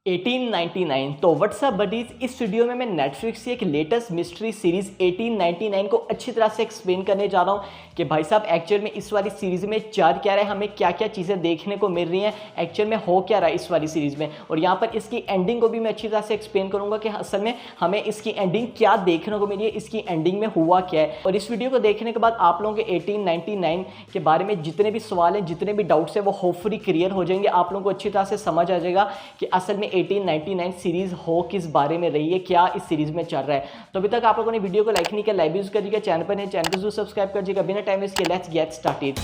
1899। तो WhatsApp buddies, इस video में मैं नेटफ्लिक्स की एक लेटेस्ट मिस्ट्री सीरीज 1899 को अच्छी तरह से एक्सप्लेन करने जा रहा हूं कि भाई साहब एक्चुअल में इस वाली सीरीज में चल क्या रहा है, हमें क्या क्या चीज़ें देखने को मिल रही हैं, एक्चुअल में हो क्या रहा है इस वाली सीरीज में। और यहाँ पर इसकी एंडिंग को भी मैं अच्छी तरह से एक्सप्लेन करूंगा कि असल में हमें इसकी एंडिंग क्या देखने को मिली है, इसकी एंडिंग में हुआ क्या है। और इस वीडियो को देखने के बाद आप लोगों के 1899 के बारे में जितने भी सवाल हैं, जितने भी डाउट्स हैं, वो होपफुली क्लियर हो जाएंगे। आप लोगों को अच्छी तरह से समझ आ जाएगा कि असल में 1899 सीरीज हो किस बारे में रही है, क्या इस सीरीज में चल रहा है। तो अभी तक आप लोगों ने वीडियो को लाइक नहीं किया, लाइक यूज करिएगा, चैनल पर नहीं, चैनल को जरूर सब्सक्राइब करिएगा। बिना टाइम वेस्ट किए लेट्स गेट स्टार्टेड।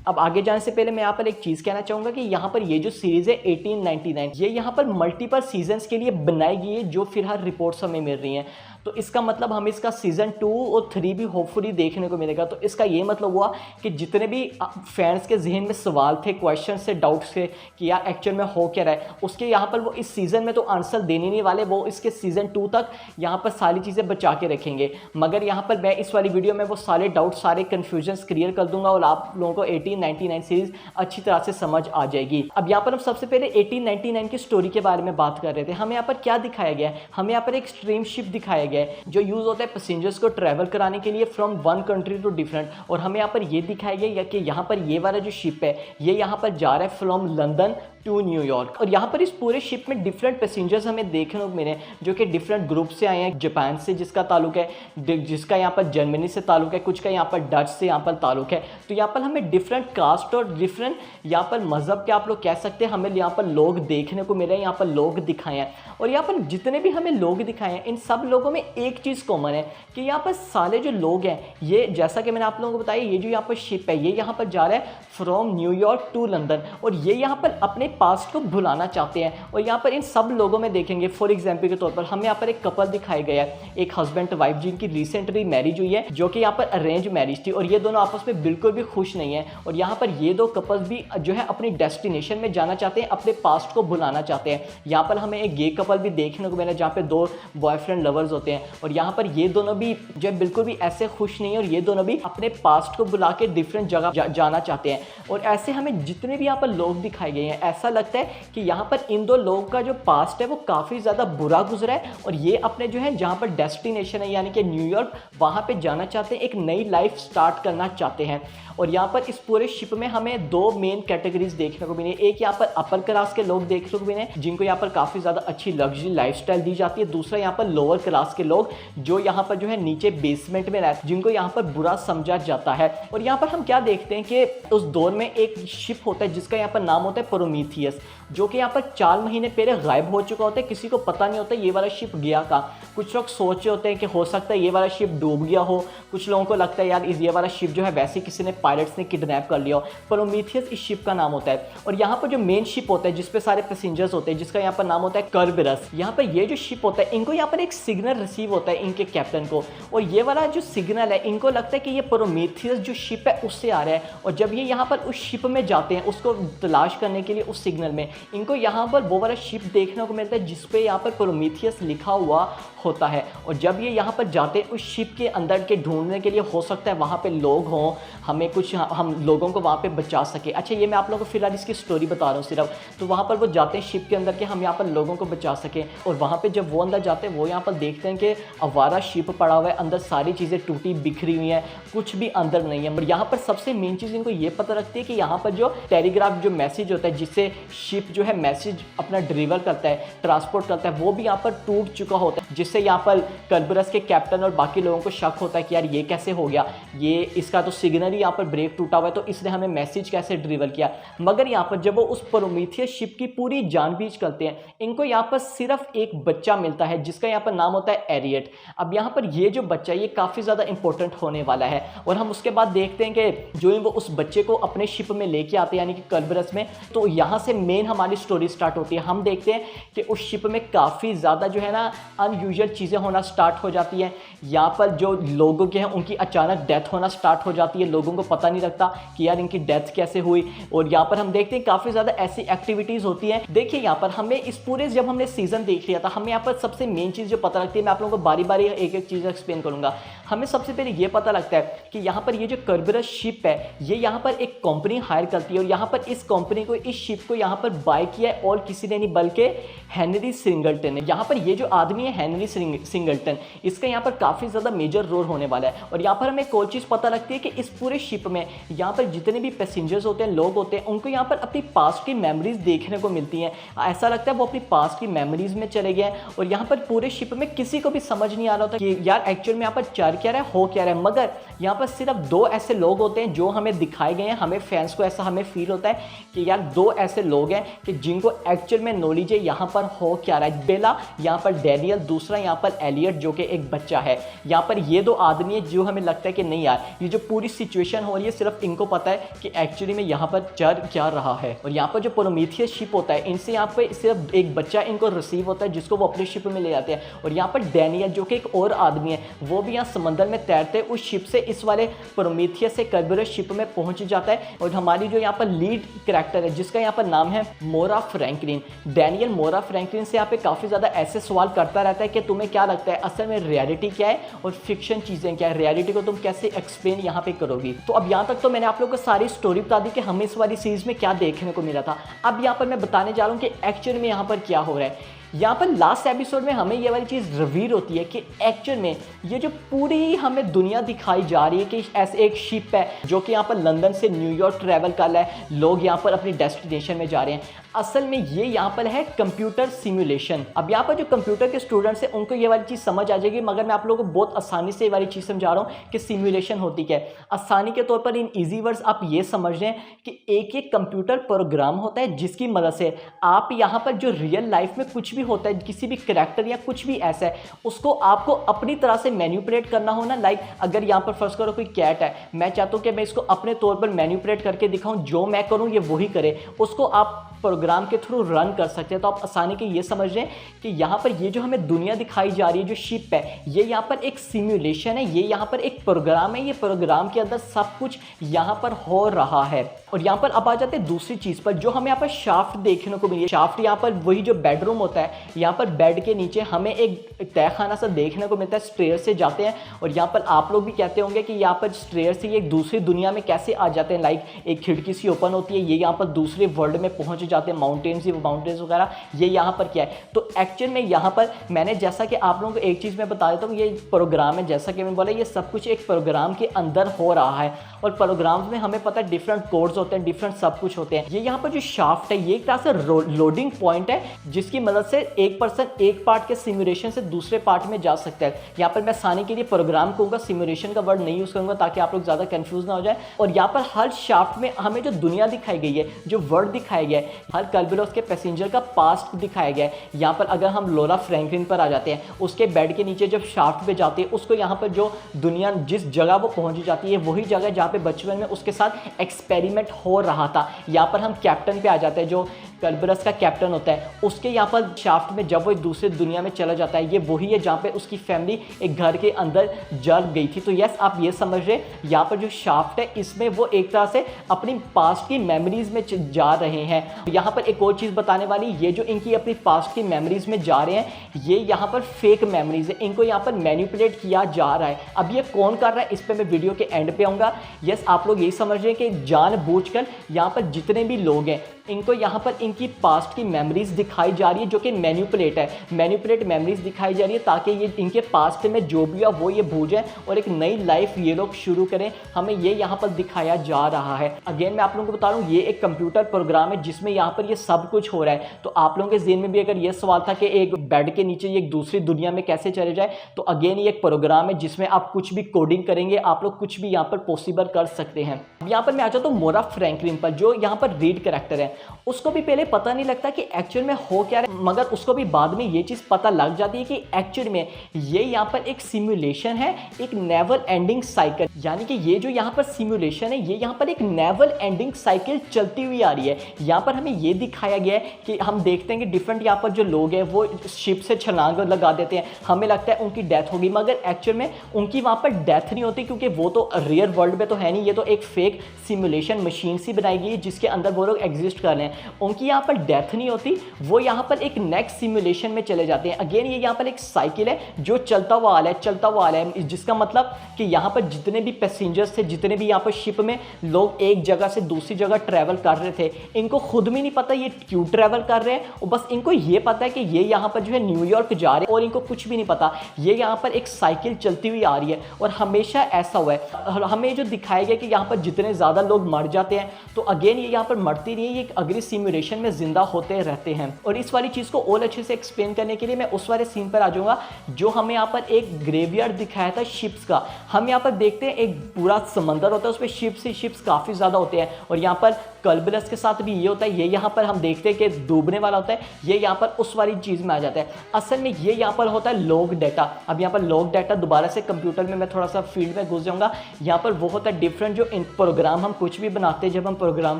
अब आगे जाने से पहले मैं यहाँ पर एक चीज़ कहना चाहूँगा कि यहाँ पर ये जो सीरीज़ है 1899, ये यहाँ पर मल्टीपल सीजन्स के लिए बनाई गई है, जो फिलहाल रिपोर्ट्स हमें मिल रही हैं। तो इसका मतलब हमें इसका सीज़न 2 और 3 भी होपफुली देखने को मिलेगा। तो इसका ये मतलब हुआ कि जितने भी फैंस के जहन में सवाल थे, क्वेश्चन से, डाउट्स थे कि यार एक्चुअल में हो क्या रहा है, उसके यहाँ पर वो इस सीज़न में तो आंसर देने नहीं वाले, वो इसके सीज़न 2 तक यहाँ पर सारी चीज़ें बचा के रखेंगे। मगर यहाँ पर मैं इस वाली वीडियो में वो सारे डाउट, सारे कन्फ्यूजन्स क्लियर कर दूंगा और आप लोगों को 1899 सीरीज अच्छी तरह से समझ आ जाएगी। अब यहाँ पर हम सबसे पहले 1899 की स्टोरी के बारे में बात कर रहे थे। हमें यहाँ पर क्या दिखाया गया है, हमें यहाँ पर एक स्ट्रीम शिप दिखाया गया है जो यूज होता है पैसेंजर्स को ट्रैवल कराने के लिए from one country to different. और हमें यहाँ पर ये दिखाया गया कि यहाँ पर ये वाला जो शिप है ये यहाँ पर जा रहा है फ्रॉम लंदन टू न्यूयॉर्क। और यहाँ पर इस पूरे शिप में डिफरेंट पैसेंजर्स हमें देखने को मिले जो कि डिफरेंट ग्रुप से आए हैं। जापान से जिसका ताल्लुक है, जिसका यहाँ पर जर्मनी से ताल्लुक है, कुछ का यहाँ पर डच से यहाँ पर ताल्लुक है। तो यहाँ पर हमें डिफरेंट कास्ट और डिफरेंट यहाँ पर मजहब के आप लोग कह सकते हैं हमें यहाँ पर लोग देखने को मिले हैं, यहाँ पर लोग दिखाए हैं। और यहाँ पर जितने भी हमें लोग दिखाए हैं, इन सब लोगों में एक चीज़ कॉमन है कि यहाँ पर सारे जो लोग हैं, ये जैसा कि मैंने आप लोगों को बताया, ये जो यहाँ पर शिप है ये यहाँ पर जा रहा है फ्रॉम न्यूयॉर्क टू लंदन। और ये यहाँ पर अपने पास्ट को भुलाना चाहते हैं। और यहाँ पर इन सब लोगों में देखेंगे, फॉर एग्जाम्पल के तौर पर हमें यहाँ पर एक कपल दिखाया गया है, एक हस्बैंड वाइफ जिनकी रिसेंटली मैरिज हुई है, जो कि यहाँ पर अरेंज मैरिज थी। और ये दोनों आपस में बिल्कुल भी खुश नहीं है। और यहाँ पर ये दो कपल्स भी जो है अपनी डेस्टिनेशन में जाना चाहते हैं, अपने पास्ट को भुलाना चाहते हैं। यहाँ पर हमें एक गे कपल भी देखने को मिला जहाँ पे दो बॉयफ्रेंड लवर्स होते हैं। और यहाँ पर ये दोनों भी जो बिल्कुल भी ऐसे खुश नहीं है, और ये दोनों भी अपने पास्ट को बुला के डिफरेंट जगह जाना चाहते हैं। और ऐसे हमें जितने भी यहाँ पर लोग दिखाए गए हैं, ऐसा लगता है कि यहाँ पर इन दो लोगों का जो पास्ट है वो काफ़ी ज़्यादा बुरा गुजरा है। और ये अपने जो है जहाँ पर डेस्टिनेशन है यानी कि न्यूयॉर्क, वहाँ पे जाना चाहते हैं, एक नई लाइफ स्टार्ट करना चाहते हैं। और यहाँ पर इस पूरे शिप में हमें दो मेन कैटेगरीज देखने को मिली। एक यहाँ पर अपर क्लास के लोग देखने को मिले जिनको यहाँ पर काफ़ी ज़्यादा अच्छी लग्जरी लाइफस्टाइल दी जाती है। दूसरा यहाँ पर लोअर क्लास के लोग जो यहाँ पर जो है नीचे बेसमेंट में रहते हैं, जिनको यहाँ पर बुरा समझा जाता है। और यहाँ पर हम क्या देखते हैं कि उस दौर में एक शिप होता है जिसका यहाँ पर नाम होता है प्रोमीथियस, जो कि यहाँ पर 4 महीने पहले गायब हो चुका होता है। किसी को पता नहीं होता ये वाला शिप गया कहाँ। कुछ लोग सोच रहे होते हैं कि हो सकता है ये वाला शिप डूब गया हो, कुछ लोगों को लगता है यार ये वाला शिप जो है वैसे किसी ने, पायलट्स ने किडनैप कर लिया हो। प्रोमीथियस इस शिप का नाम होता है। और यहाँ पर जो मेन शिप होता है जिसपे सारे पैसेंजर्स होते हैं, जिसका यहाँ पर नाम होता है कर्बरस, यहाँ पर ये जो शिप होता है इनको यहाँ पर एक सिग्नल रिसीव होता है इनके कैप्टन को। और ये वाला जो सिग्नल है इनको लगता है कि ये प्रोमीथियस जो शिप है उससे आ रहा है। और जब ये यहाँ पर उस शिप में जाते हैं उसको तलाश करने के लिए, उस सिग्नल में इनको यहाँ पर वो वाला शिप देखने को मिलता है जिसपे यहाँ पर प्रोमीथियस लिखा हुआ होता है। और जब ये यहाँ पर जाते हैं उस शिप के अंदर के ढूंढने के लिए, हो सकता है वहाँ पे लोग हों, हमें कुछ, हम लोगों को वहाँ पे बचा सके। अच्छा, ये मैं आप लोगों को फिलहाल इसकी स्टोरी बता रहा हूँ सिर्फ। तो वहाँ पर वो जाते हैं शिप के अंदर के हम यहाँ पर लोगों को बचा सकें। और वहाँ पे जब वो अंदर जाते हैं वो यहाँ पर देखते हैं कि अवारा शिप पड़ा हुआ है, अंदर सारी चीज़ें टूटी बिखरी हुई हैं, कुछ भी अंदर नहीं है। और यहाँ पर सबसे मेन चीज़ इनको ये पता रखती है कि यहाँ पर जो टेलीग्राफ जो मैसेज होता है, जिससे शिप जो है मैसेज अपना डिलीवर करता है, ट्रांसपोर्ट करता है, वो भी यहाँ पर टूट चुका होता है। जिससे यहाँ पर कर्बरस के कैप्टन और बाकी लोगों को शक होता है कि यार ये कैसे हो गया, ये इसका तो सिग्नल ही यहाँ पर ब्रेक टूटा हुआ है, तो इसने हमें मैसेज कैसे डिलीवर किया। मगर यहाँ पर जब वो उस प्रोमीथियस शिप की पूरी जानबूझ करते हैं, इनको यहाँ पर सिर्फ एक बच्चा मिलता है जिसका यहाँ पर नाम होता है एरियट। अब यहाँ पर ये जो बच्चा ये काफ़ी ज़्यादा इंपॉर्टेंट होने वाला है। और हम उसके बाद देखते हैं कि जो वो उस बच्चे को अपने शिप में लेके आते हैं यानी कि कर्बरस में, तो यहाँ से मेन हमारी स्टोरी स्टार्ट होती है। हम देखते हैं कि उस शिप में काफ़ी ज़्यादा जो है ना अनयूजुअल चीज़ें होना स्टार्ट हो जाती हैं। यहाँ पर जो लोगों के हैं उनकी अचानक डेथ होना स्टार्ट हो जाती है, लोगों को पता नहीं लगता कि यार इनकी डेथ कैसे हुई। और यहाँ पर हम देखते हैं काफ़ी ज़्यादा ऐसी एक्टिविटीज़ होती हैं। देखिए यहाँ पर हमें इस पूरे जब हमने सीज़न देख लिया था, हमें यहाँ पर सबसे मेन चीज़ जो पता लगती है, मैं आप लोगों को बारी बारी एक एक चीज़ एक्सप्लेन करूँगा। हमें सबसे पहले ये पता लगता है कि यहाँ पर ये जो कर्बरस शिप है ये यहाँ पर एक कंपनी हायर करती है और यहाँ पर इस कंपनी को, इस शिप को यहाँ पर बाय किया है और किसी ने नहीं बल्कि हेनरी सिंगलटन है। यहाँ पर ये जो आदमी है हेनरी सिंगलटन, इसका यहाँ पर काफ़ी ज़्यादा मेजर रोल होने वाला है। और यहाँ पर हमें एक और चीज़ पता लगती है कि इस पूरे शिप में यहाँ पर जितने भी पैसेंजर्स होते हैं, लोग होते हैं, उनको यहाँ पर अपनी पास्ट की मेमोरीज देखने को मिलती हैं। ऐसा लगता है वो अपनी पास्ट की मेमोरीज में चले गए हैं और यहाँ पर पूरे शिप में किसी को भी समझ नहीं आ रहा होता कि यार एक्चुअल में यहाँ पर चल क्या रहा है, हो क्या रहा है। मगर यहाँ पर सिर्फ दो ऐसे लोग होते हैं जो हमें दिखाए गए हैं, हमें फैंस को ऐसा हमें फील होता है कि यार दो ऐसे लोग हैं कि जिनको एक्चुअल में नॉलेज है यहाँ पर हो क्या रहा है। पहला यहाँ पर डैनियल, दूसरा यहाँ पर एलियट जो कि एक बच्चा है। यहाँ पर ये दो आदमी है जो हमें लगता है कि नहीं यार ये जो पूरी सिचुएशन हो रही है सिर्फ इनको पता है कि एक्चुअली में यहाँ पर चल क्या रहा है। और यहाँ पर जो प्रोमीथियस शिप होता है इनसे यहाँ पर सिर्फ एक बच्चा इनको रिसीव होता है जिसको वो अपने शिप में ले जाते हैं। और यहाँ पर डैनियल जो कि एक और आदमी है वो भी यहाँ समंदर में तैरते उस शिप से इस वाले प्रोमीथियस से कर्बरस शिप में पहुंच जाता है। और हमारी जो यहाँ पर लीड कैरेक्टर है जिसका यहाँ पर नाम है मोरा फ्रैंकलिन, डैनियल मोरा फ्रैंकलिन से यहाँ पे काफ़ी ज़्यादा ऐसे सवाल करता रहता है कि तुम्हें क्या लगता है असल में रियलिटी क्या है और फिक्शन चीज़ें क्या है, रियलिटी को तुम कैसे एक्सप्लेन यहाँ पे करोगी। तो अब यहाँ तक तो मैंने आप लोगों को सारी स्टोरी बता दी कि हमें इस वाली सीरीज में क्या देखने को मिला था। अब यहाँ पर मैं बताने जा रहा हूँ कि एक्चुअल में यहाँ पर क्या हो रहा है। यहाँ पर लास्ट एपिसोड में हमें ये वाली चीज़ रिवील होती है कि एक्चुअल में ये जो पूरी हमें दुनिया दिखाई जा रही है कि ऐसे एक शिप है जो कि यहाँ पर लंदन से न्यूयॉर्क ट्रैवल कर रहा है, लोग यहाँ पर अपनी डेस्टिनेशन में जा रहे हैं। असल में ये यहाँ पर है कंप्यूटर सिमुलेशन। अब यहाँ पर जो कंप्यूटर के स्टूडेंट्स हैं उनको ये वाली चीज़ समझ आ जाएगी, मगर मैं आप लोगों को बहुत आसानी से ये वाली चीज़ समझा रहा हूँ कि सिमुलेशन होती क्या है। आसानी के तौर पर इन ईजी वर्ड्स आप ये समझ रहे हैं कि एक कंप्यूटर प्रोग्राम होता है जिसकी मदद से आप यहाँ पर जो रियल लाइफ में कुछ भी होता है, किसी भी करैक्टर या कुछ भी ऐसा है, उसको आपको अपनी तरह से मैनिपुलेट करना हो ना। लाइक अगर यहाँ पर फर्स्ट करो कोई कैट है, मैं चाहता हूँ कि मैं इसको अपने तौर पर मैनिपुलेट करके दिखाऊं, जो मैं करूँ ये वही करे, उसको आप प्रोग्राम के थ्रू रन कर सकते हैं। तो आप आसानी के ये समझ रहे हैं कि यहाँ पर ये जो हमें दुनिया दिखाई जा रही है, जो शिप है, ये यहाँ पर एक सिमुलेशन है, ये यहाँ पर एक प्रोग्राम है, ये प्रोग्राम के अंदर सब कुछ यहाँ पर हो रहा है। और यहाँ पर अब आ जाते हैं दूसरी चीज़ पर जो हमें यहाँ पर शाफ्ट देखने को मिली है। शाफ्ट यहाँ पर वही जो बेडरूम होता है, यहाँ पर बेड के नीचे हमें एक तहखाना सा देखने को मिलता है, स्ट्रेयर से जाते हैं। और यहाँ पर आप लोग भी कहते होंगे कि यहाँ पर स्ट्रेयर से ये एक दूसरी दुनिया में कैसे आ जाते हैं। लाइक एक खिड़की सी ओपन होती है, ये यहाँ पर दूसरे वर्ल्ड में पहुँच जाते हैं, माउंटेन्स वगैरह, ये यहाँ पर क्या है। तो एक्चुअल में यहाँ पर मैंने जैसा कि आप लोगों को एक चीज़ मैं बता देता हूँ, ये प्रोग्राम है, जैसा कि मैं बोला ये सब कुछ एक प्रोग्राम के अंदर हो रहा है। और प्रोग्राम्स में हमें पता है डिफरेंट कोड्स होते हैं, डिफरेंट सब कुछ होते हैं। ये यहाँ पर जो शाफ्ट है ये एक तरह से लोडिंग पॉइंट है जिसकी मदद से एक पर्सन एक पार्ट के सिमुलेशन से दूसरे पार्ट में जा सकता है। यहाँ पर मैं आसानी के लिए प्रोग्राम कहूँगा, सिमुलेशन का वर्ड नहीं यूज़ करूँगा ताकि आप लोग ज़्यादा कंफ्यूज ना हो जाए। और यहाँ पर हर शाफ्ट में हमें जो दुनिया दिखाई गई है, जो वर्ल्ड दिखाया गया है, हर कर्बरस के पैसेंजर का पास्ट दिखाया गया है। यहाँ पर अगर हम लोरा फ्रैंकलिन पर आ जाते हैं, उसके बेड के नीचे जब शाफ्ट पे जाते हैं, उसको यहाँ पर जो दुनिया जिस जगह वो पहुँच जाती है वही जगह जहाँ पे बचपन में उसके साथ एक्सपेरिमेंट हो रहा था। यहाँ पर हम कैप्टन पे आ जाते हैं, जो कर्बरस का कैप्टन होता है, उसके यहाँ पर शाफ्ट में जब वो एक दूसरे दुनिया में चला जाता है, ये वही है जहाँ पे उसकी फैमिली एक घर के अंदर जल गई थी। तो यस आप ये समझ रहे यहाँ पर जो शाफ्ट है इसमें वो एक तरह से अपनी पास्ट की मेमोरीज में जा रहे हैं। यहाँ पर एक और चीज़ बताने वाली, ये जो इनकी अपनी पास्ट की मेमोरीज में जा रहे हैं, ये यहाँ पर फेक मेमोरीज है, इनको यहाँ पर मैनिपुलेट किया जा रहा है। अब ये कौन कर रहा है इस पर मैं वीडियो के एंड पे आऊँगा। यस आप लोग यही समझ रहे हैं कि जानबूझकर यहाँ पर जितने भी लोग हैं इनको यहाँ पर इनकी पास्ट की मेमोरीज दिखाई जा रही है, जो कि मैनिपुलेट मेमोरीज दिखाई जा रही है ताकि ये इनके पास्ट में जो भी है वो ये भूल जाए और एक नई लाइफ ये लोग शुरू करें। हमें ये यहाँ पर दिखाया जा रहा है। अगेन मैं आप लोगों को बता रहा हूँ ये एक कंप्यूटर प्रोग्राम है जिसमें यहाँ पर ये सब कुछ हो रहा है। तो आप लोगों के ज़हन में भी अगर ये सवाल था कि एक बेड के नीचे एक दूसरी दुनिया में कैसे चले जाए, तो अगेन ये एक प्रोग्राम है जिसमें आप कुछ भी कोडिंग करेंगे, आप लोग कुछ भी यहाँ पर पॉसिबल कर सकते हैं। अब यहाँ पर मैं आ जाता हूँ मोरा फ्रैंकलिन पर, जो यहाँ पर लीड कैरेक्टर है। उसको भी पहले पता नहीं लगता कि एक्चुअल में हो क्या रहा है, मगर उसको भी बाद में ये चीज़ पता लग जाती है कि एक्चुअल में ये यहाँ पर एक सिमुलेशन है, एक नेवर एंडिंग साइकिल। यानी कि ये जो यहाँ पर सिमुलेशन है, ये यहाँ पर एक नेवर एंडिंग साइकिल चलती हुई आ रही है। यहाँ पर हमें ये दिखाया गया है कि हम देखते हैं कि डिफरेंट यहाँ पर जो लोग हैं वो शिप से छलांग लगा देते हैं, हमें लगता है उनकी डेथ होगी, मगर एक्चुअल में उनकी वहाँ पर डेथ नहीं होती, क्योंकि वो तो रियल वर्ल्ड में तो है नहीं, ये तो एक फेक सिमुलेशन मशीन सी बनाई गई है जिसके अंदर वो लोग एग्जिस्ट कर रहे हैं। उनकी यहाँ पर डेथ नहीं होती, वो यहाँ पर एक नेक्स्ट सिमुलेशन में चले जाते हैं। अगेन ये यहाँ पर एक साइकिल है जो चलता हुआ आ रहा है, जिसका मतलब कि यहाँ पर जितने भी पैसेंजर्स थे, जितने भी यहाँ पर शिप में लोग एक जगह से दूसरी जगह ट्रैवल कर रहे थे, इनको खुद भी नहीं पता ये क्यों ट्रैवल कर रहे हैं, और बस इनको ये पता है कि ये यहाँ पर जो है न्यूयॉर्क जा रहे हैं, और इनको कुछ भी नहीं पता ये यहाँ पर एक साइकिल चलती हुई आ रही है। और हमेशा ऐसा हुआ है, हमें जो दिखाया गया कि यहाँ पर जितने ज़्यादा लोग मर जाते हैं, तो अगेन ये यहाँ पर मरती नहीं है, ये अगली सिमुलेशन में जिंदा होते रहते हैं। और इस वाली चीज़ को और अच्छे से एक्सप्लेन करने के लिए मैं उस वाले सीन पर आ जाऊँगा जो हमें यहाँ पर एक ग्रेवयार्ड दिखाया था शिप्स का। हम यहाँ पर देखते हैं एक पूरा समंदर होता है, उस पर शिप्स काफ़ी ज़्यादा होते हैं, और यहाँ पर कल्बलस के साथ भी ये होता है। ये यहाँ पर हम देखते हैं कि डूबने वाला होता है, ये यहाँ पर उस वाली चीज़ में आ जाता है। असल में ये यहाँ पर होता है लॉग डाटा। अब यहाँ पर लॉग डाटा दोबारा से कंप्यूटर में मैं थोड़ा सा फील्ड में घुस जाऊँगा। यहाँ पर वो होता है डिफरेंट जो प्रोग्राम हम कुछ भी बनाते हैं, जब हम प्रोग्राम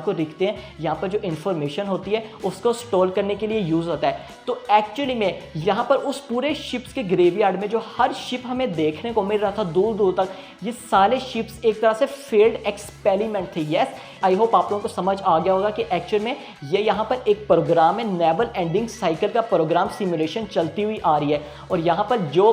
को लिखते हैं, यहाँ पर जो इन्फॉर्मेशन होती है उसको स्टोर करने के लिए यूज़ होता है। तो एक्चुअली में यहाँ पर उस पूरे शिप्स के ग्रेवयार्ड में जो हर शिप हमें देखने को मिल रहा था दूर दूर तक, ये सारे शिप्स एक तरह से फेल्ड एक्सपेरिमेंट थे। यस, आई होप आप लोगों को समझ आ गया होगा कि एक्चुअल में ये यहाँ पर एक प्रोग्राम है, नेवर एंडिंग साइकिल का प्रोग्राम सिमुलेशन चलती हुई आ रही है, और यहाँ पर जो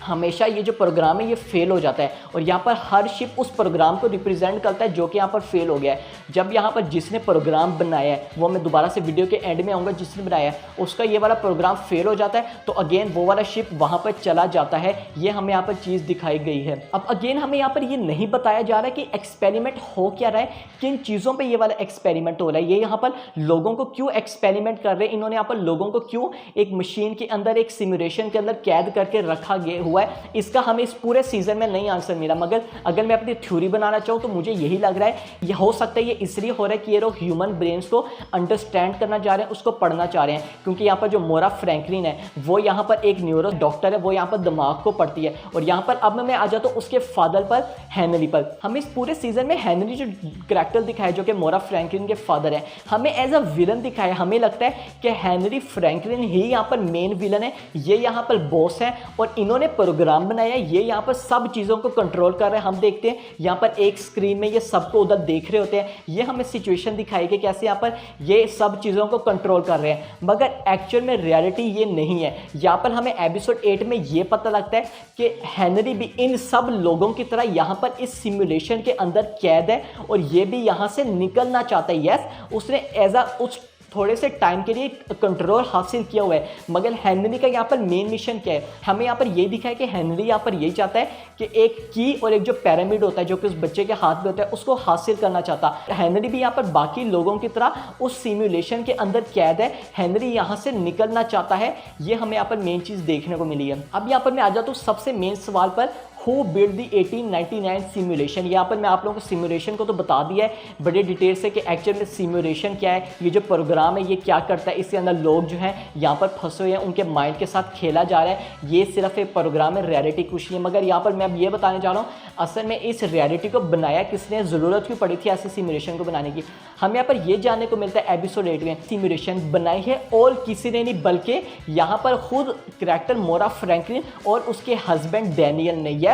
हमेशा ये जो प्रोग्राम है ये फेल हो जाता है, और यहाँ पर हर शिप उस प्रोग्राम को रिप्रेजेंट करता है जो कि यहाँ पर फेल हो गया है। जब यहाँ पर जिसने प्रोग्राम बनाया है, वो मैं दोबारा से वीडियो के एंड में आऊँगा, जिसने बनाया है उसका ये वाला प्रोग्राम फेल हो जाता है, तो अगेन वो वाला शिप वहाँ पर चला जाता है। ये हमें यहाँ पर चीज़ दिखाई गई है। अब अगेन हमें यहाँ पर ये नहीं बताया जा रहा है कि एक्सपेरिमेंट हो क्या रहा है, किन चीज़ों पर ये वाला एक्सपेरिमेंट हो रहा है, ये यहाँ पर लोगों को क्यों एक्सपेरिमेंट कर रहे हैं, इन्होंने यहाँ पर लोगों को क्यों एक मशीन के अंदर, एक सिमुलेशन के अंदर कैद करके रखा गया हुआ है, इसका हमें इस पूरे सीजन में नहीं आंसर मिला। मगर अगर मैं अपनी थ्योरी बनाना चाहूँ तो मुझे यही लग रहा है, ये हो सकता है ये इसलिए हो रहा है कि ये लोग ह्यूमन ब्रेन्स को अंडरस्टैंड करना चाह रहे हैं, उसको पढ़ना चाह रहे हैं, क्योंकि यहाँ पर जो मोरा फ्रैंकलिन है वो यहाँ पर एक न्यूरो डॉक्टर है, वो यहाँ पर दिमाग को पढ़ती है। और यहाँ पर अब मैं आ जाता हूँ उसके फादर पर, हेनरी पर। हमें इस पूरे सीजन में हेनरी जो करैक्टर दिखाया जो कि मोरा फ्रैंकलिन के फादर है, हमें एज अ विलन दिखाया। हमें लगता है कि हेनरी फ्रैंकलिन ही यहाँ पर मेन विलन है, ये यहाँ पर बॉस है, और इन्होंने प्रोग्राम बनाया, ये यहाँ पर सब चीज़ों को कंट्रोल कर रहे हैं। हम देखते हैं यहाँ पर एक स्क्रीन में ये सबको उधर देख रहे होते हैं, ये हमें सिचुएशन दिखाई कि कैसे यहाँ पर ये सब चीज़ों को कंट्रोल कर रहे हैं, मगर एक्चुअल में रियलिटी ये नहीं है। यहाँ पर हमें एपिसोड 8 में ये पता लगता है कि हेनरी भी इन सब लोगों की तरह यहाँ पर इस सिमुलेशन के अंदर कैद है, और ये भी यहाँ से निकलना चाहता है। यस, उसने एज अ उस थोड़े से टाइम के लिए कंट्रोल हासिल किया हुआ है, मगर हेनरी का यहाँ पर मेन मिशन क्या है, हमें यहाँ पर ये दिखा है कि हेनरी यहाँ पर यही चाहता है कि एक की और एक जो पिरामिड होता है जो कि उस बच्चे के हाथ में होता है, उसको हासिल करना चाहता है। हेनरी भी यहाँ पर बाकी लोगों की तरह उस सिमुलेशन के अंदर कैद है, हेनरी यहाँ से निकलना चाहता है। ये हमें यहाँ पर मेन चीज़ देखने को मिली है। अब यहाँ पर मैं आ जाता हूँ सबसे मेन सवाल पर, हु बिल्ड दी 1899 सिमुलेशन। यहाँ पर मैं आप लोगों को सिमुलेशन को तो बता दिया है बड़े डिटेल से कि एक्चुअल में सिमुलेशन क्या है, ये जो प्रोग्राम है ये क्या करता है, इसके अंदर लोग जो हैं यहाँ पर फंसे हुए हैं, उनके माइंड के साथ खेला जा रहा है, ये सिर्फ एक प्रोग्राम है, रियलिटी कुछ नहीं है। मगर यहाँ पर मैं अब ये बताने जा रहा हूँ असल में इस रियलिटी को बनाया किसने, ज़रूरत क्यों पड़ी थी ऐसे सिमुलेशन को बनाने की। हम यहाँ पर ये जानने को मिलता है एपिसोड 8 में सिमुलेशन बनाई है और किसी ने नहीं, बल्कि यहाँ पर खुद करैक्टर मोरा फ्रैंकलिन और उसके हस्बैंड डैनियल ने। यस,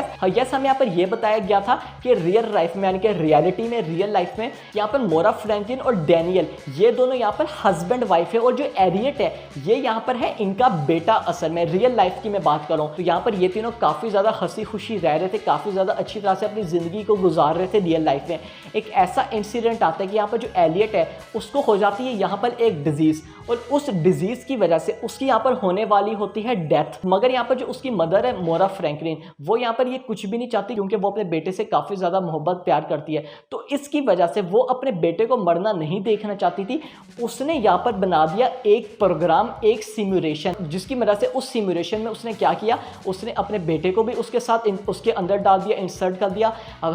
हमें यहाँ पर यह बताया गया था कि रियल लाइफ में, यानी कि रियलिटी में, रियल लाइफ में यहाँ पर मोरा फ्रैंकलिन और डैनियल ये दोनों यहाँ पर हस्बैंड वाइफ है, और जो एरियट है ये यहाँ पर है इनका बेटा। असल में रियल लाइफ की मैं बात करूँ तो यहाँ पर ये तीनों काफ़ी ज़्यादा हंसी खुशी रह रहे थे, काफ़ी ज़्यादा अच्छी तरह से अपनी ज़िंदगी को गुजार रहे थे रियल लाइफ में। एक ऐसा इंसिडेंट आता है कि यहाँ पर जो एलियट है उसको हो जाती है यहाँ पर एक डिजीज़, और उस डिजीज़ की वजह से उसकी यहाँ पर होने वाली होती है डेथ। मगर यहाँ पर जो उसकी मदर है मोरा फ्रैंकलिन, वो यहाँ पर ये कुछ भी नहीं चाहती क्योंकि वो अपने बेटे से काफ़ी ज़्यादा मोहब्बत प्यार करती है। तो इसकी वजह से वो अपने बेटे को मरना नहीं देखना चाहती थी। उसने यहाँ पर बना दिया एक प्रोग्राम, एक सिमुलेशन, जिसकी वजह से उस सिमुलेशन में उसने क्या किया, उसने अपने बेटे को भी उसके साथ उसके अंदर डाल दिया, इंसर्ट कर दिया।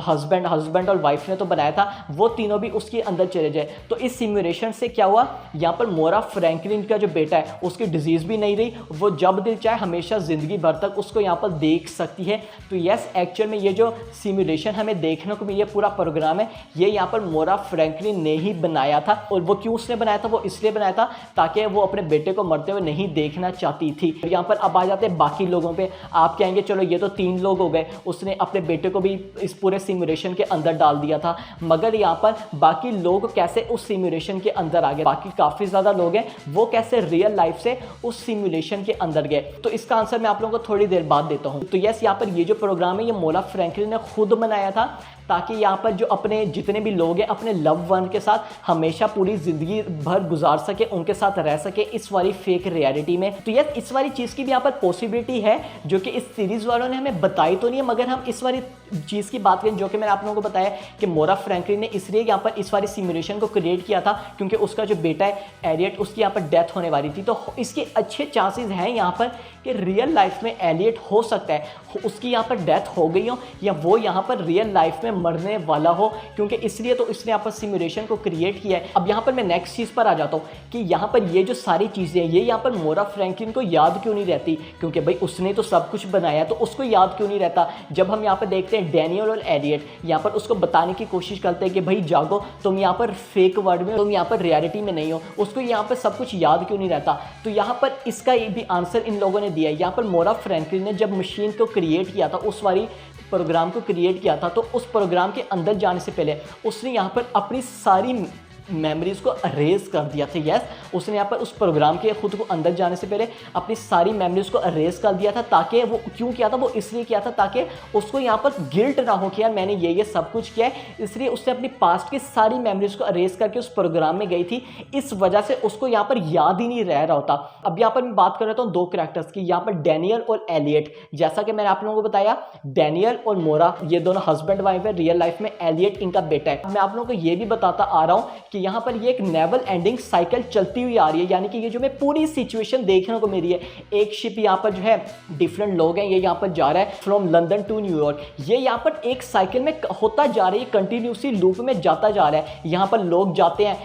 हस्बैंड और वाइफ ने तो बनाया था, वो तीनों भी उसके अंदर चले जाए। तो इस सिमुलेशन से क्या हुआ, यहाँ पर मोरा फ्रैंकलिन का जो बेटा है उसकी डिजीज़ भी नहीं रही, वो जब दिल चाहे हमेशा ज़िंदगी भर तक उसको यहाँ पर देख सकती है। तो यस, एक्चुअल में ये जो सिमुलेशन हमें देखने को मिली है, पूरा प्रोग्राम है, ये यहाँ पर मोरा फ्रैंकलिन ने ही बनाया था। और वो क्यों उसने बनाया था, वो इसलिए बनाया था ताकि वो अपने बेटे को मरते हुए नहीं देखना चाहती थी। यहाँ पर अब आ जाते हैं बाकी लोगों पे। आप कहेंगे चलो ये तो 3 लोग हो गए, उसने अपने बेटे को भी इस पूरे सिमुलेशन के अंदर डाल दिया था, मगर यहाँ पर बाकी लोग कैसे उस सिमुलेशन के अंदर आ गए, बाकी काफ़ी ज़्यादा लोग हैं, वो कैसे रियल लाइफ से उस सिमुलेशन के अंदर गए। तो इसका आंसर मैं आप लोगों को थोड़ी देर बाद देता हूँ। तो यस, यहाँ पर ये जो प्रोग्राम है ये मोरा फ्रैंकलिन ने खुद बनाया था ताकि यहाँ पर जो अपने जितने भी लोग हैं अपने लव वन के साथ हमेशा पूरी ज़िंदगी भर गुजार सके, उनके साथ रह सके इस वाली फेक रियलिटी में। तो यस, इस वाली चीज़ की भी यहाँ पर पॉसिबिलिटी है जो कि इस सीरीज़ वालों ने हमें बताई तो नहीं है, मगर हम इस वाली चीज़ की बात करें जो कि मैंने आप लोगों को बताया कि मोरा फ्रैंकलिन ने इसलिए यहाँ पर इस वाली सिमुलेशन को क्रिएट किया था क्योंकि उसका जो बेटा है एलियट, उसकी यहाँ पर डेथ होने वाली थी। तो इसके अच्छे चांसेस हैं यहाँ पर कि रियल लाइफ में एलियट हो सकता है, उसकी यहाँ पर डेथ हो गई हो या वो यहाँ पर रियल लाइफ में मरने वाला हो, क्योंकि इसलिए तो इसने यहाँ पर सिमुलेशन को क्रिएट किया है। अब यहाँ पर मैं नेक्स्ट चीज़ पर आ जाता हूँ कि यहाँ पर ये जो सारी चीज़ें हैं ये यहाँ पर मोरा फ्रैंकलिन को याद क्यों नहीं रहती, क्योंकि भाई उसने तो सब कुछ बनाया, तो उसको याद क्यों नहीं रहता। जब हम यहाँ पर देखते हैं डैनियल और एलियट यहाँ पर उसको बताने की कोशिश करते हैं कि भाई जागो, तुम यहाँ पर फेक वर्ल्ड में, तुम यहाँ पर रियलिटी में नहीं हो, उसको यहाँ पर सब कुछ याद क्यों नहीं रहता। तो यहाँ पर इसका भी आंसर इन लोगों ने दिया है। यहाँ पर मोरा फ्रैंकलिन ने जब मशीन को क्रिएट किया था, उस वाली प्रोग्राम को क्रिएट किया था, तो उस प्रोग्राम के अंदर जाने से पहले उसने यहाँ पर अपनी सारी मेमोरीज को अरेज कर दिया था। यस, उसने यहाँ पर उस प्रोग्राम के खुद को अंदर जाने से पहले अपनी सारी मेमोरीज को अरेज कर दिया था, ताकि वो क्यों किया था, वो इसलिए किया था ताकि उसको यहाँ पर गिल्ट ना हो कि यार मैंने ये सब कुछ किया है। इसलिए उसने अपनी पास्ट की सारी मेमोरीज को अरेज करके उस प्रोग्राम में गई थी, इस वजह से उसको यहाँ पर याद ही नहीं रह रहा होता। अब यहाँ पर मैं बात कर रहा हूँ 2 कैरेक्टर्स की, यहाँ पर डैनियल और एलियट। जैसा कि मैंने आप लोगों को बताया डैनियल और मोरा ये दोनों हस्बैंड वाइफ है, रियल लाइफ में एलियट इनका बेटा है। मैं आप लोगों को ये भी बताता आ रहा हूँ कि यहाँ पर ये एक नेवल एंडिंग साइकिल चलती हुई आ रही है, यानी कि ये जो मैं पूरी सिचुएशन देखने को मिल रही है, एक शिप यहाँ पर जो है डिफरेंट लोग हैं, ये यहाँ पर जा रहा है फ्रॉम लंदन टू न्यूयॉर्क, ये यहाँ पर एक साइकिल में होता जा रही है, कंटिन्यूसली लूप में जाता जा रहा है। यहाँ पर लोग जाते हैं,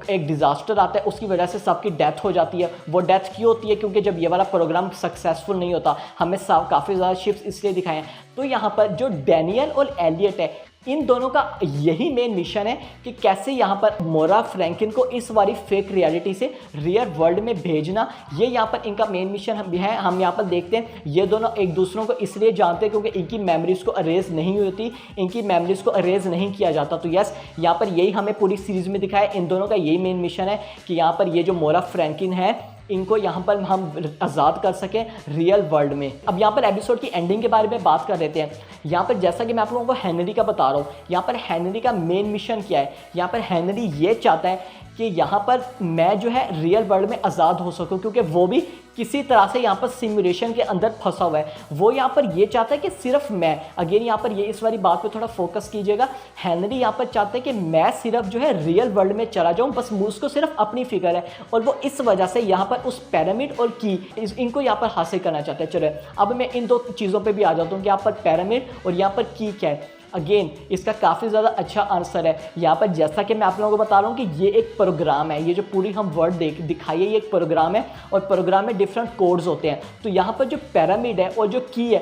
एक डिजास्टर आता है, उसकी वजह से सबकी डेथ हो जाती है। वो डेथ क्यों होती है, क्योंकि जब ये वाला प्रोग्राम सक्सेसफुल नहीं होता, हमें काफ़ी ज़्यादा शिप्स इसलिए दिखाए हैं। तो यहाँ पर जो डैनियल और एलियट है, इन दोनों का यही मेन मिशन है कि कैसे यहाँ पर मोरा फ्रैंकलिन को इस वाली फेक रियलिटी से रियल वर्ल्ड में भेजना, ये यहाँ पर इनका मेन मिशन भी है। हम यहाँ पर देखते हैं ये दोनों एक दूसरों को इसलिए जानते हैं क्योंकि इनकी मेमोरीज को अरेज नहीं होती, इनकी मेमोरीज को अरेज नहीं किया जाता। तो यस, यहाँ पर यही हमें पूरी सीरीज में दिखाया, इन दोनों का यही मेन मिशन है कि यहाँ पर ये जो मोरा फ्रैंकलिन है इनको यहाँ पर हम आज़ाद कर सकें रियल वर्ल्ड में। अब यहाँ पर एपिसोड की एंडिंग के बारे में बात कर लेते हैं। यहाँ पर जैसा कि मैं आप लोगों को हेनरी का बता रहा हूँ, यहाँ पर हेनरी का मेन मिशन क्या है, यहाँ पर हेनरी ये चाहता है कि यहाँ पर मैं जो है रियल वर्ल्ड में आज़ाद हो सकूँ, क्योंकि वो भी किसी तरह से यहाँ पर सिमुलेशन के अंदर फंसा हुआ है। वो यहाँ पर ये चाहता है कि सिर्फ मैं, अगेन यहाँ पर ये इस वाली बात पे थोड़ा फोकस कीजिएगा, हेनरी यहाँ पर चाहता है कि मैं सिर्फ जो है रियल वर्ल्ड में चला जाऊँ, बस उसको सिर्फ अपनी फिक्र है, और वो इस वजह से यहाँ पर उस पिरामिड और की इनको यहाँ पर हासिल करना चाहता है। चलो अब मैं इन 2 चीज़ों पर भी आ जाता हूँ कि यहाँ पर पिरामिड और यहाँ पर की क्या है। अगेन इसका काफ़ी ज़्यादा अच्छा आंसर है यहाँ पर, जैसा कि मैं आप लोगों को बता रहा हूँ कि ये एक प्रोग्राम है, ये जो पूरी हम वर्ड दिखाई है ये एक प्रोग्राम है, और प्रोग्राम में डिफरेंट कोड्स होते हैं। तो यहाँ पर जो पिरामिड है और जो की है,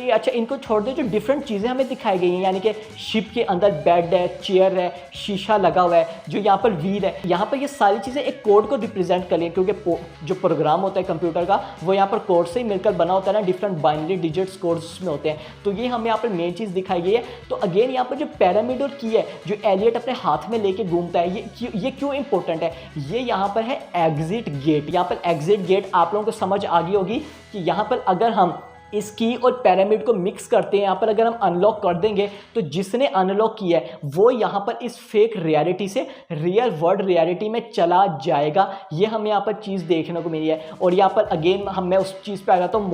अच्छा इनको छोड़ दे, जो डिफरेंट चीज़ें हमें दिखाई गई हैं, यानी कि शिप के अंदर बेड है, चेयर है, शीशा लगा हुआ है, जो यहाँ पर व्हील है, यहाँ पर ये सारी चीज़ें एक कोड को रिप्रेजेंट कर लें, क्योंकि जो प्रोग्राम होता है कंप्यूटर का वो यहाँ पर कोड से ही मिलकर बना होता है ना, डिफरेंट बाइनरी डिजिट्स कोड्स में होते हैं। तो ये हमें यहाँ पर मेन चीज़ दिखाई गई है। तो अगेन यहाँ पर जो पिरामिड और की है जो एलियट अपने हाथ में लेके घूमता है, ये क्यों इंपॉर्टेंट है, ये यहाँ पर है एग्जिट गेट। यहाँ पर एग्जिट गेट आप लोगों को समझ आ गई होगी कि यहाँ पर अगर हम इस की और पिरामिड को मिक्स करते हैं यहाँ पर अगर हम अनलॉक कर देंगे तो जिसने अनलॉक किया है वो यहाँ पर इस फेक रियलिटी से रियल वर्ल्ड रियलिटी में चला जाएगा। ये हमें यहाँ पर चीज़ देखने को मिली है। और यहाँ पर अगेन मैं उस चीज़ पे आ जाता हूँ,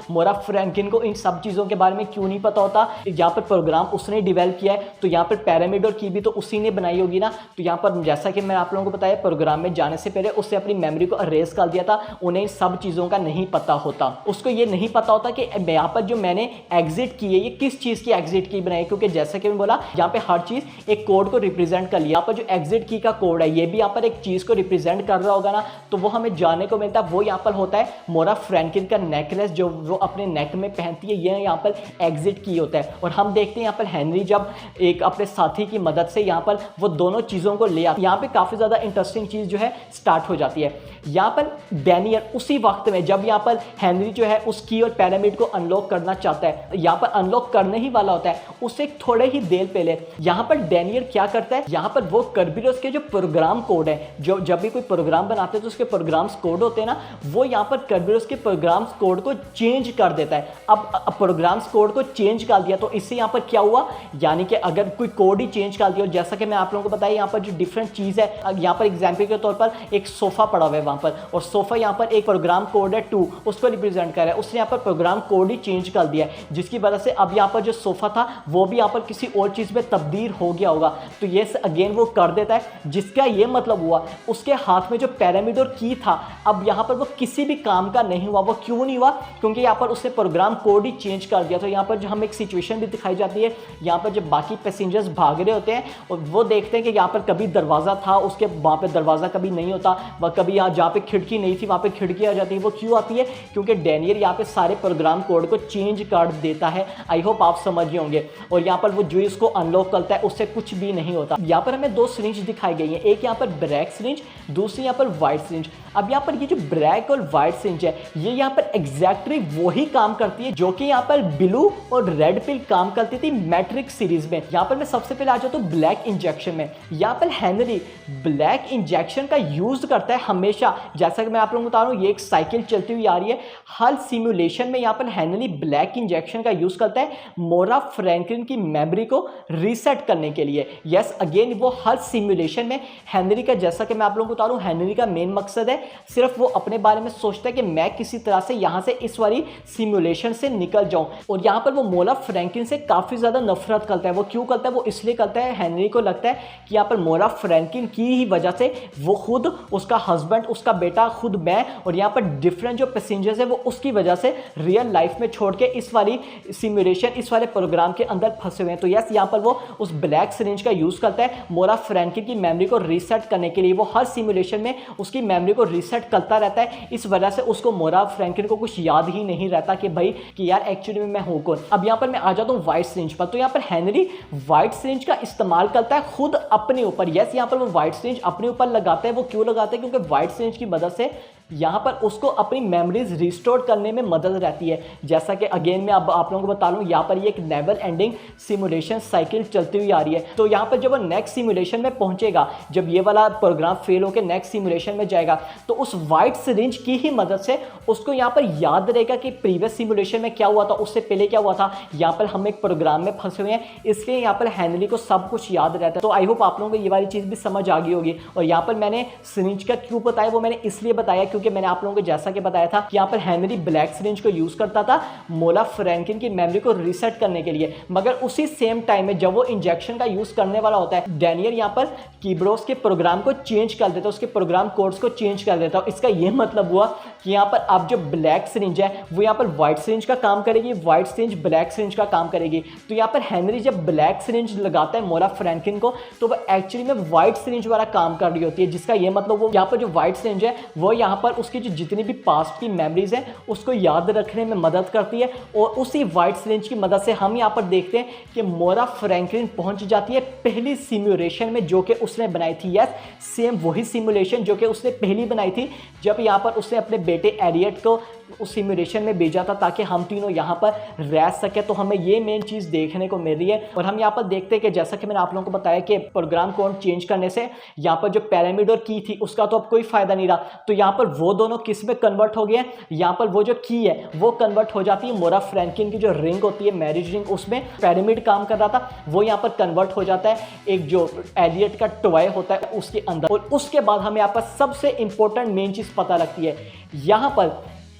मोरा फ्रैंकलिन को इन सब चीज़ों के बारे में क्यों नहीं पता होता। यहाँ पर प्रोग्राम उसने डिवेल्प किया है, तो यहाँ पर पिरामिड और की भी तो उसी ने बनाई होगी ना। तो यहाँ पर जैसा कि मैं आप लोगों को बताया, प्रोग्राम में जाने से पहले उसने अपनी मेमोरी को अरेज कर दिया था। उन्हें इन सब चीज़ों का नहीं पता होता, उसको ये नहीं पता होता कि यहाँ पर जो मैंने एग्जिट की है ये किस चीज़ की एग्जिट की बनाई, क्योंकि जैसा कि मैं बोला यहाँ पे हर चीज़ एक कोड को रिप्रेजेंट कर लिया। यहाँ पर जो एग्जिट की का कोड है ये भी यहाँ पर एक चीज़ को रिप्रेजेंट कर रहा होगा ना, तो वो हमें जानने को मिलता है। वो यहाँ पर होता है मोरा फ्रैंकलिन का नेकलेस जो वो अपने नेक में पहनती है, ये यहाँ पर एग्जिट की होता है। और हम देखते हैं यहाँ पर हेनरी जब एक अपने साथी की मदद से यहाँ पर वो दोनों चीज़ों को ले आता है। यहाँ पे काफ़ी ज़्यादा इंटरेस्टिंग चीज़ जो है स्टार्ट हो जाती है। यहाँ पर डैनियल उसी वक्त में जब यहाँ पर हेनरी जो है उस की और पिरामिड को अनलॉक करना चाहता है, यहाँ पर अनलॉक करने ही वाला होता है, उससे थोड़े ही देर पहले यहाँ पर डैनियल क्या करता है, यहाँ पर वो कर्बेरस के जो प्रोग्राम कोड है, जो जब भी कोई प्रोग्राम बनाते हैं तो उसके प्रोग्राम्स कोड होते हैं ना, वो यहाँ पर कर्बेरस के प्रोग्राम्स कोड को चेंज कर देता है। अब प्रोग्राम्स कोड को चेंज कर दिया तो इससे यहाँ पर क्या हुआ, यानी कि अगर कोई कोड ही चेंज कर दिया, और जैसा कि मैं आप लोगों को बताया यहाँ पर जो डिफरेंट चीज़ है, यहाँ पर एग्जाम्पल के तौर पर एक सोफा पड़ा हुआ है वहाँ पर, और सोफा यहाँ पर एक प्रोग्राम कोड है 2 उसको रिप्रेजेंट कर रहा है। उसने यहाँ पर प्रोग्राम कोड ही चेंज कर दिया है, जिसकी वजह से अब यहाँ पर जो सोफा था वो भी यहाँ पर किसी और चीज़ में तब्दील हो गया होगा। तो ये अगेन वो कर देता है, जिसका ये मतलब हुआ उसके हाथ में जो पिरामिड और की था अब यहाँ पर वो किसी भी काम का नहीं हुआ। वो क्यों नहीं हुआ, क्योंकि यहाँ पर उसने प्रोग्राम कोड ही चेंज कर दिया। तो यहाँ पर जो हम एक सिचुएशन भी दिखाई जाती है, यहाँ पर जब बाकी पैसेंजर्स भाग रहे होते हैं और वो देखते हैं कि यहाँ पर कभी दरवाज़ा था, उसके वहाँ पर दरवाज़ा कभी नहीं होता, वह कभी यहाँ जहाँ पे खिड़की नहीं थी वहाँ पे खिड़की आ जाती है। वो क्यों आती है, क्योंकि डैनियल यहाँ पे सारे प्रोग्राम कोड को चेंज कर देता है। आई होप आप समझ गए होंगे। और यहाँ पर वो जो इसको अनलॉक करता है उससे कुछ भी नहीं होता। यहाँ पर हमें 2 सिरिंज दिखाई गई हैं, एक यहाँ पर ब्लैक सिरिंज, दूसरी यहाँ पर व्हाइट सिरिंज। अब यहाँ पर ये जो ब्लैक और व्हाइट सिरिंज है ये यहाँ पर एग्जैक्टली वही काम करती है जो कि यहाँ पर ब्लू और रेड पिल काम करती थी मैट्रिक्स सीरीज में। यहाँ पर मैं सबसे पहले आ जाता हूँ ब्लैक इंजेक्शन में। यहाँ पर हेनरी ब्लैक इंजेक्शन का यूज करता है हमेशा। जैसा कि मैं आप लोगों को बता रहा हूँ ये एक साइकिल चलती हुई आ रही है, हर सिमुलेशन में यहाँ पर हेनरी ब्लैक इंजेक्शन का यूज करता है मोरा फ्रैंकलिन की मेमोरी को रीसेट करने के लिए। यस अगेन वो हर सिमुलेशन में हेनरी का, जैसा कि मैं आप लोगों को बता रहा हूँ, हेनरी का मेन मकसद है सिर्फ वो अपने बारे में सोचता है कि मैं किसी तरह से यहाँ से इस वाली सिमुलेशन से निकल जाऊं। और यहाँ पर वो मोरा फ्रैंकलिन से काफ़ी ज़्यादा नफरत करता है। वो क्यों करता है, वो इसलिए करता है, हेनरी को लगता है कि यहाँ पर मोरा फ्रैंकलिन की ही वजह से वो खुद, उसका हस्बैंड, उसका बेटा, खुद मैं और यहाँ पर डिफरेंट जो पैसेंजर्स है वो उसकी वजह से रियल लाइफ में छोड़ के इस वाली सिमुलेशन, इस वाले प्रोग्राम के अंदर फंसे हुए हैं। तो यस यहाँ पर वो उस ब्लैक सिरिंज का यूज़ करता है मोरा फ्रैंकलिन की मेमोरी को रीसेट करने के लिए। वो हर सिमुलेशन में उसकी मेमोरी को रीसेट करता रहता है। इस वजह से उसको मोरा फ्रैंकलिन को कुछ याद ही नहीं रहता कि भाई कि यार एक्चुअली में मैं हूँ कौन। अब यहाँ पर मैं आ जाता हूँ व्हाइट सिरिंज पर। तो यहाँ पर हेनरी व्हाइट सिरिंज का इस्तेमाल करता है खुद अपने ऊपर। यस यहाँ पर वो व्हाइट सिरिंज अपने ऊपर लगाता है। वो क्यों लगाता है, क्योंकि व्हाइट सिरिंज की मदद से यहाँ पर उसको अपनी मेमोरीज रिस्टोर करने में मदद रहती है। जैसा कि अगेन मैं अब आप लोगों को बता लूँ, यहाँ पर ये एक नेवर एंडिंग सिमुलेशन साइकिल चलती हुई आ रही है। तो यहाँ पर जब वो नेक्स्ट सिमुलेशन में पहुँचेगा, जब ये वाला प्रोग्राम फेल होकर नेक्स्ट सिमुलेशन में जाएगा, तो उस व्हाइट सिरिंज की ही मदद से उसको यहाँ पर याद रहेगा कि प्रीवियस सिमुलेशन में क्या हुआ था, उससे पहले क्या हुआ था। यहाँ पर हम एक प्रोग्राम में फंसे हुए हैं, इसलिए यहाँ पर हेनरी को सब कुछ याद रहता है। तो आई होप आप लोगों को ये वाली चीज़ भी समझ आ गई होगी। और यहाँ पर मैंने सिरिंज का क्यों बताया, वो मैंने इसलिए बताया क्योंकि मैंने आप लोगों को जैसा कि बताया था कि यहाँ पर हेनरी ब्लैक सिरिंज को यूज करता था मोरा फ्रैंकलिन की मेमोरी को रीसेट करने के लिए। मगर उसी सेम टाइम में जब वो इंजेक्शन का यूज करने वाला होता है, डैनियल यहाँ पर कीब्रोस के प्रोग्राम को चेंज कर देता है, उसके प्रोग्राम कोड्स को चेंज कर देता है। इसका यह मतलब हुआ कि यहाँ पर अब जो ब्लैक सिरिंज है वो यहाँ पर व्हाइट सिरिंज का काम करेगी, व्हाइट सिरिंज ब्लैक सिरिंज का काम करेगी। तो यहाँ पर हेनरी जब ब्लैक सिरिंज लगाता है मोरा फ्रैंकलिन को, तो वो एक्चुअली में व्हाइट सिरिंज वाला काम कर रही होती है। जिसका यह मतलब वो यहाँ पर जो व्हाइट सिरिंज है वो यहाँ पर उसकी जो जितनी भी पास्ट की मेमोरीज हैं उसको याद रखने में मदद करती है। और उसी व्हाइट सिरिंज की मदद से हम यहाँ पर देखते हैं कि मोरा फ्रैंकलिन पहुंच जाती है पहली सिमुलेशन में जो कि उसने बनाई थी। यस सेम वही सिमुलेशन जो कि उसने पहली बनाई थी, जब यहाँ पर उसने अपने बेटे एरियट को उस सिमुलेशन में भेजा था ताकि हम तीनों यहाँ पर रह सके। तो हमें ये मेन चीज़ देखने को मिल रही है। और हम यहाँ पर देखते हैं कि जैसा कि मैंने आप लोगों को बताया कि प्रोग्राम कोड चेंज करने से यहाँ पर जो पिरामिड और की थी उसका तो अब कोई फायदा नहीं रहा। तो यहाँ पर वो दोनों किस में कन्वर्ट हो गए हैं, यहाँ पर वो जो की है वो कन्वर्ट हो जाती है मोरा फ्रैंकलिन की जो रिंग होती है, मैरिज रिंग, उसमें पिरामिड काम कर रहा था, वो यहाँ पर कन्वर्ट हो जाता है एक जो एलियट का टॉय होता है उसके अंदर। और उसके बाद हमें यहाँ पर सबसे इंपॉर्टेंट मेन चीज़ पता लगती है, यहाँ पर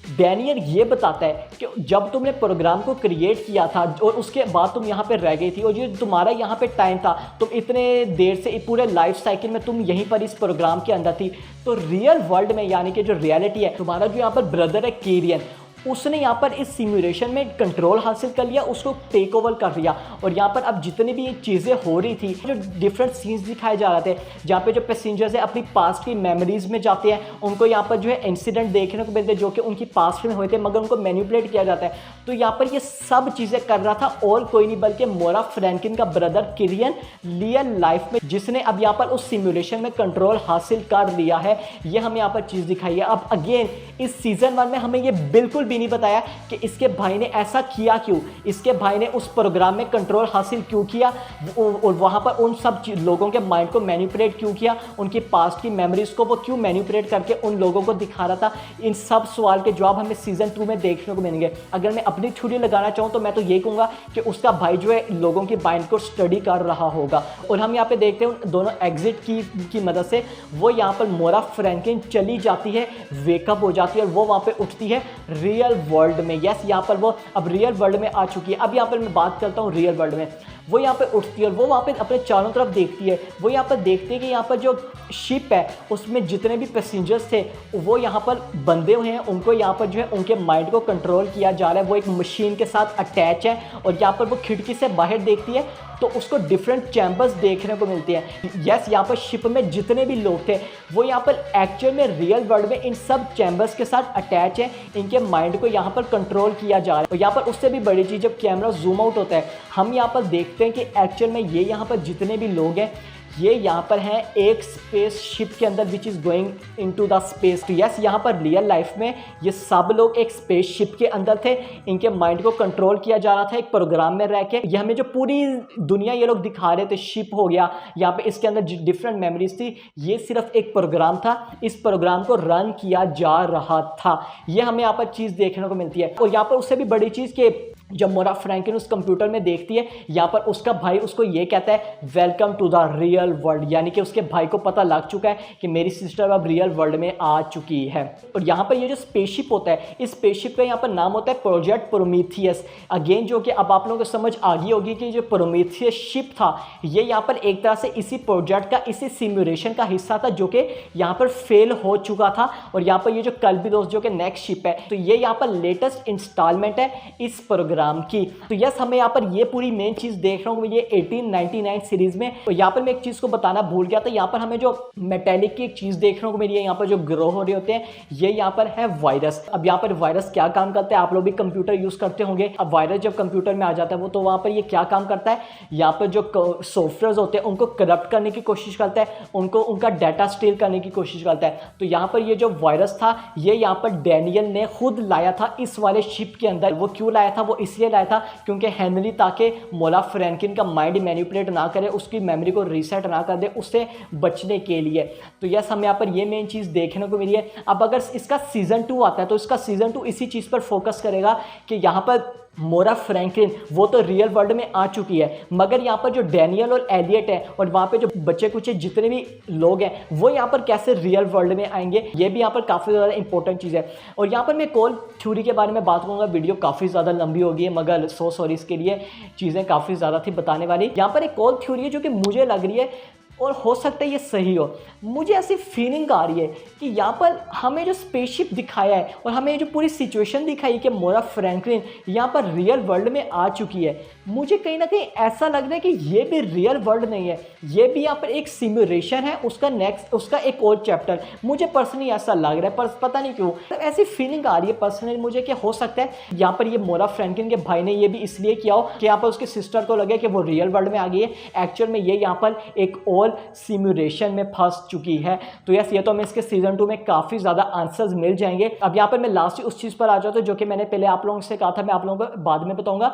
डैनियल ये बताता है कि जब तुमने प्रोग्राम को क्रिएट किया था और उसके बाद तुम यहाँ पे रह गई थी, और जो तुम्हारा यहाँ पे टाइम था, तुम इतने देर से पूरे लाइफ साइकिल में तुम यहीं पर इस प्रोग्राम के अंदर थी, तो रियल वर्ल्ड में यानी कि जो रियलिटी है, तुम्हारा जो यहाँ पर ब्रदर है केरियन, उसने यहाँ पर इस सिमुलेशन में कंट्रोल हासिल कर लिया, उसको टेक ओवर कर लिया। और यहाँ पर अब जितनी भी चीज़ें हो रही थी, जो डिफरेंट सीन्स दिखाए जा रहे थे, जहाँ पे जो पैसेंजर्स है अपनी पास्ट की मेमोरीज में जाते हैं, उनको यहाँ पर जो है इंसिडेंट देखने को मिलते हैं जो कि उनकी पास्ट में हुए थे, मगर उनको मैनिपुलेट किया जाता है। तो यहाँ पर ये सब चीज़ें कर रहा था और कोई नहीं बल्कि मोरा फ्रैंकलिन का ब्रदर किरियन, रियल लाइफ में, जिसने अब यहाँ पर उस सिमुलेशन में कंट्रोल हासिल कर लिया है। ये हमें यहाँ पर चीज़ दिखाई है। अब अगेन इस सीजन 1 में हमें ये बिल्कुल भी नहीं बताया कि इसके भाई ने ऐसा किया क्यों, इसके भाई ने उस प्रोग्राम में कंट्रोल हासिल क्यों किया, और वहां पर उन सब लोगों के माइंड को मैनिपुलेट क्यों किया, उनकी पास्ट की मेमोरीज को वो क्यों मैनिपुलेट करके उन लोगों को दिखा रहा था। इन सब सवाल के जवाब हमें सीजन 2 में देखने को मिलेंगे। अगर मैं अपनी थ्योरी लगाना चाहूँ तो मैं तो ये कहूँगा कि उसका भाई जो है लोगों की माइंड को स्टडी कर रहा होगा। और हम यहाँ पे देखते हैं उन दोनों एग्जिट की मदद से वो यहाँ पर मोरा फ्रैंकलिन चली जाती है, वेकअप हो जाती है, और वो वहाँ पे उठती है रियल वर्ल्ड में। यस, यहाँ पर वो अब रियल वर्ल्ड में आ चुकी है। अब यहाँ पर मैं बात करता हूँ रियल वर्ल्ड में, वो यहाँ पे उठती है और वो वहाँ पे अपने चारों तरफ देखती है। वो यहाँ पर देखती है कि यहाँ पर जो शिप है उसमें जितने भी पैसेंजर्स थे वो यहाँ पर बंधे हुए हैं, उनको यहाँ पर जो है उनके माइंड को कंट्रोल किया जा रहा है। वो एक मशीन के साथ अटैच है और यहाँ पर वो खिड़की से बाहर देखती है तो उसको डिफरेंट चैम्बर्स देखने को मिलते हैं। यस, यहाँ पर शिप में जितने भी लोग थे वो यहाँ पर एक्चुअल में रियल वर्ल्ड में इन सब चैम्बर्स के साथ अटैच है, इनके माइंड को यहाँ पर कंट्रोल किया जा रहा है। और यहाँ पर उससे भी बड़ी चीज़, जब कैमरा जूम आउट होता है हम यहाँ पर देखते हैं कि एक्चुअल में ये यहाँ पर जितने भी लोग हैं ये यहाँ पर हैं एक स्पेस शिप के अंदर which is going into the space. तो यस, यहाँ पर रियल लाइफ में ये सब लोग एक स्पेस शिप के अंदर थे, इनके माइंड को कंट्रोल किया जा रहा था एक प्रोग्राम में रह के। ये हमें जो पूरी दुनिया ये लोग दिखा रहे थे, शिप हो गया, यहाँ पे इसके अंदर डिफरेंट मेमोरीज थी, ये सिर्फ एक प्रोग्राम था, इस प्रोग्राम को रन किया जा रहा था। ये हमें यहाँ पर चीज़ देखने को मिलती है। और यहाँ पर उससे भी बड़ी चीज़ कि जब मोरा फ्रैंकलिन उस कंप्यूटर में देखती है, यहाँ पर उसका भाई उसको ये कहता है welcome to the real world, यानी कि उसके भाई को पता लग चुका है कि मेरी सिस्टर अब रियल वर्ल्ड में आ चुकी है। और यहाँ पर ये जो स्पेसशिप होता है, इस स्पेसशिप का यहाँ पर नाम होता है प्रोजेक्ट प्रोमीथियस। अगेन जो कि अब आप लोगों को समझ आ गई होगी कि जो प्रोमीथियस शिप था ये यहाँ पर एक तरह से इसी प्रोजेक्ट का, इसी सिमुलेशन का हिस्सा था जो कि यहाँ पर फेल हो चुका था। और यहाँ पर ये जो कल्पिदोस जो कि नेक्स्ट शिप है, तो ये यहाँ पर लेटेस्ट इंस्टॉलमेंट है इस प्रोग्राम की। तो यस, हमें यहाँ पर ये पूरी मेन चीज देख रहा हूँ ये 1899 सीरीज में। तो यहाँ पर मैं एक चीज को बताना भूल गया था, यहाँ पर हमें जो मेटेलिक की एक चीज देखने को मिली है, यहाँ पर जो ग्रो हो रहे होते हैं, ये यहाँ पर है वायरस। अब यहाँ पर वायरस क्या काम करता है, आप लोग भी कंप्यूटर यूज करते होंगे। अब वायरस जब कंप्यूटर में आ जाता है वो, तो वहाँ पर ये क्या काम करता है, यहाँ पर जो सॉफ्टवेयर होते हैं उनको करप्ट करने की कोशिश करता है, उनको उनका डाटा स्टील करने की कोशिश करता है। तो यहाँ पर ये जो वायरस था ये यहाँ पर डैनियल ने खुद लाया था इस वाले शिप के अंदर। वो क्यों लाया था, वो इसलिए लाया था क्योंकि हेनरी ताकि मोरा फ्रैंकलिन का माइंड मैनिपुलेट ना करे, उसकी मेमोरी को रीसेट ना कर दे, उससे बचने के लिए। तो यस, हमें यहाँ पर ये मेन चीज़ देखने को मिली है। अब अगर इसका सीजन 2 आता है तो इसका सीजन 2 इसी चीज़ पर फोकस करेगा कि यहाँ पर मोरा फ्रैंकलिन वो तो रियल वर्ल्ड में आ चुकी है, मगर यहाँ पर जो डैनियल और एलियट है और वहाँ पे जो बच्चे कुछ जितने भी लोग हैं वो यहाँ पर कैसे रियल वर्ल्ड में आएंगे, ये भी यहाँ पर काफ़ी ज़्यादा इंपॉर्टेंट चीज़ है। और यहाँ पर मैं कोल थ्योरी के बारे में बात करूँगा, वीडियो काफ़ी ज़्यादा लंबी होगी है, मगर सॉरी इसके लिए, चीज़ें काफ़ी ज़्यादा थी बताने वाली। यहाँ पर एक कोल थ्योरी है जो कि मुझे लग रही है और हो सकता है ये सही हो। मुझे ऐसी फीलिंग आ रही है कि यहाँ पर हमें जो स्पेसशिप दिखाया है और हमें जो पूरी सिचुएशन दिखाई है कि मोरा फ्रैंकलिन यहाँ पर रियल वर्ल्ड में आ चुकी है, मुझे कहीं ना कहीं ऐसा लग रहा है कि ये भी रियल वर्ल्ड नहीं है, ये भी यहाँ पर एक सिमुलेशन है, उसका एक और चैप्टर। मुझे पर्सनली ऐसा लग रहा है, पर पता नहीं क्यों ऐसी फीलिंग आ रही है पर्सनली मुझे कि हो सकता है यहाँ पर ये मोरा फ्रैंकलिन के भाई ने ये भी इसलिए किया हो कि यहाँ पर उसके सिस्टर को लगे कि वो रियल वर्ल्ड में आ गई है, एक्चुअल में ये यहाँ पर एक और सिमुलेशन में फंस चुकी है। तो यस, ये तो हमें इसके सीजन 2 में काफ़ी ज़्यादा आंसर्स मिल जाएंगे। अब यहाँ पर मैं लास्ट उस चीज़ पर आ जाता हूँ जो कि मैंने पहले आप लोगों से कहा था, मैं आप लोगों को बाद में बताऊंगा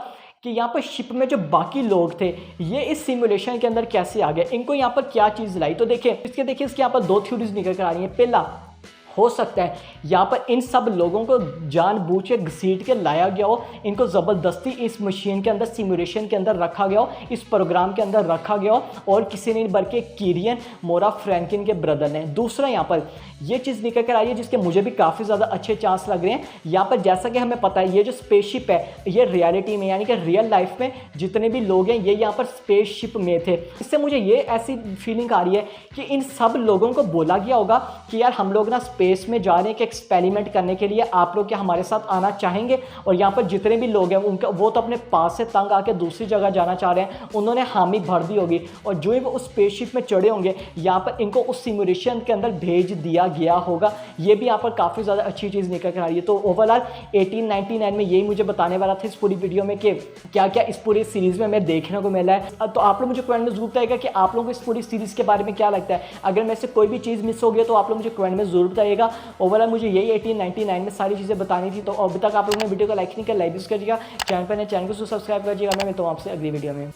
कि यहाँ पर शिप में जो बाकी लोग थे ये इस सिमुलेशन के अंदर कैसे आ गए, इनको यहाँ पर क्या चीज़ लाई। तो देखिए इसके यहाँ पर 2 थ्योरीज निकल कर आ रही हैं। पहला, हो सकता है यहाँ पर इन सब लोगों को जानबूझ के घसीट के लाया गया हो, इनको ज़बरदस्ती इस मशीन के अंदर, सिमुलेशन के अंदर रखा गया हो, इस प्रोग्राम के अंदर रखा गया हो, और किसी ने बल्कि किरियन मोरा फ्रैंकिन के ब्रदर ने। दूसरा यहाँ पर ये चीज़ निकल कर आई है जिसके मुझे भी काफ़ी ज़्यादा अच्छे चांस लग रहे हैं। यहाँ पर जैसा कि हमें पता है ये जो स्पेसशिप है ये रियलिटी में यानी कि रियल लाइफ में जितने भी लोग हैं ये यहाँ पर स्पेसशिप में थे। इससे मुझे ये ऐसी फीलिंग आ रही है कि इन सब लोगों को बोला गया होगा कि यार हम लोग ना स्पेस में जा रहे हैं कि एक्सपेरिमेंट करने के लिए, आप लोग क्या हमारे साथ आना चाहेंगे। और यहाँ पर जितने भी लोग हैं उनका वो तो अपने पास से तंग आके दूसरी जगह जाना चाह रहे हैं, उन्होंने हामी भर दी होगी, और जो ही वो उस स्पेसशिप में चढ़े होंगे यहाँ पर इनको उस सिमुलेशन के अंदर भेज दिया गया होगा। ये भी यहाँ पर काफ़ी ज़्यादा अच्छी चीज़ निकल कर आ रही है। तो ओवरऑल 1899 में यही मुझे बताने वाला था इस पूरी वीडियो में कि क्या क्या इस पूरी सीरीज़ में हमें देखने को मिला है। तो आप लोग मुझे कमेंट में जरूर बताइएगा कि आप लोगों को इस पूरी सीरीज़ के बारे में क्या लगता है। अगर मैं से कोई भी चीज़ मिस हो गया तो आप लोग मुझे कमेंट में जरूर बताइएगा। ओवरऑल मुझे यही 1899 में सारी चीज़ें बतानी थी। तो अभी तक आप लोगों ने वीडियो को लाइक नहीं किया, लाइक भी करिएगा, चैनल पर नए चैनल को सब्सक्राइब करिएगा। मैं मिलता हूँ आपसे अगली वीडियो में।